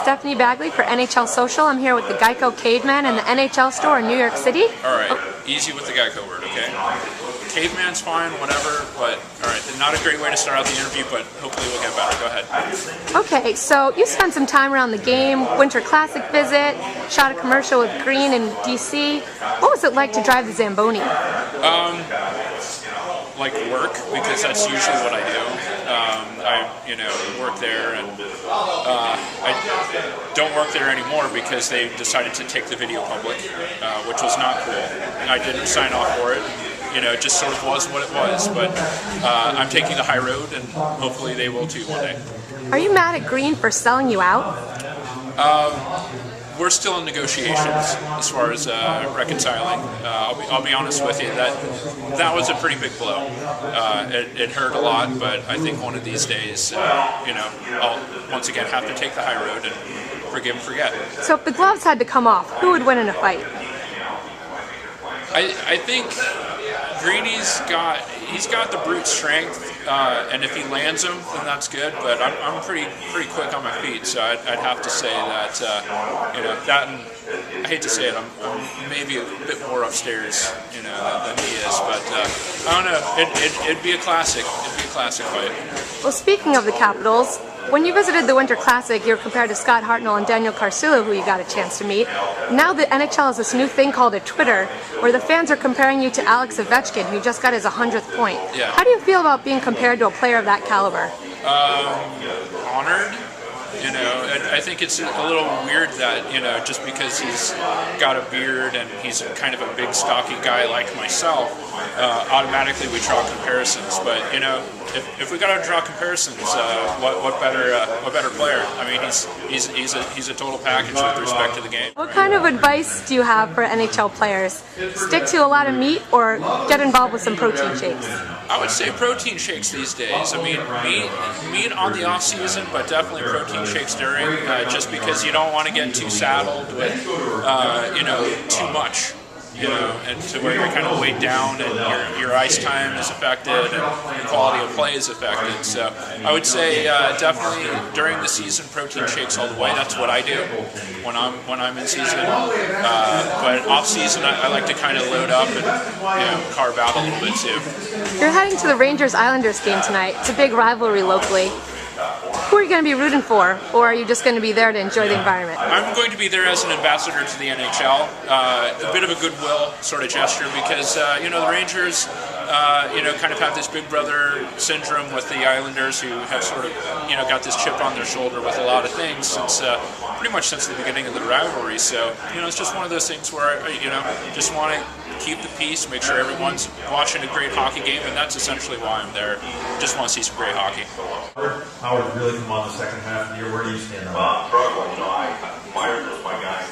Stephanie Bagley for NHL Social. I'm here with the Geico Caveman and the NHL store in New York City. Alright, easy with the Geico word, okay? Caveman's fine, whatever, but alright, not a great way to start out the interview, but hopefully we'll get better. Go ahead. Okay, so you spent some time around the game, Winter Classic visit, shot a commercial with Green in DC. What was it like to drive the Zamboni? Like work, because that's usually what I do. I work there, and I don't work there anymore because they decided to take the video public, which was not cool. I didn't sign off for it. It just sort of was what it was, but I'm taking the high road, and hopefully they will too one day. Are you mad at Green for selling you out? We're still in negotiations as far as reconciling. I'll be honest with you, that was a pretty big blow. It hurt a lot, but I think one of these days, I'll once again have to take the high road and forgive and forget. So if the gloves had to come off, who would win in a fight? I think Greeny's got the brute strength, and if he lands them, then that's good. But I'm pretty quick on my feet, so I'd have to say that that, and I hate to say it, I'm maybe a bit more upstairs than he is. But I don't know. It'd be a classic. It'd be a classic fight. Well, speaking of the Capitals, when you visited the Winter Classic, you were compared to Scott Hartnell and Daniel Carcillo, who you got a chance to meet. Now the NHL has this new thing called a Twitter, where the fans are comparing you to Alex Ovechkin, who just got his 100th point. Yeah. How do you feel about being compared to a player of that caliber? Honored. I think it's a little weird that, just because he's got a beard and he's kind of a big, stocky guy like myself, automatically we draw comparisons. But, if we got to draw comparisons, what better player? I mean, he's a total package with respect to the game. What kind of advice do you have for NHL players? Stick to a lot of meat or get involved with some protein shakes? I would say protein shakes these days. I mean, meat on the off season, but definitely protein shakes during, just because you don't want to get too saddled with, too much, and to where you're kind of weighed down and your ice time is affected and your quality of play is affected. So I would say definitely during the season, protein shakes all the way. That's what I do when I'm in season. But off season, I like to kind of load up and carve out a little bit too. You're heading to the Rangers-Islanders game tonight. It's a big rivalry locally. Who are you going to be rooting for, or are you just going to be there to enjoy the environment? I'm going to be there as an ambassador to the NHL, a bit of a goodwill sort of gesture, because the Rangers, kind of have this big brother syndrome with the Islanders, who have sort of, got this chip on their shoulder with a lot of things since pretty much since the beginning of the rivalry. So, it's just one of those things where just want to keep the peace, make sure everyone's watching a great hockey game, and that's essentially why I'm there. Just want to see some great hockey. Howard really come on the second half of the year. Where do you stand on that? Struggling. Myers is my guy.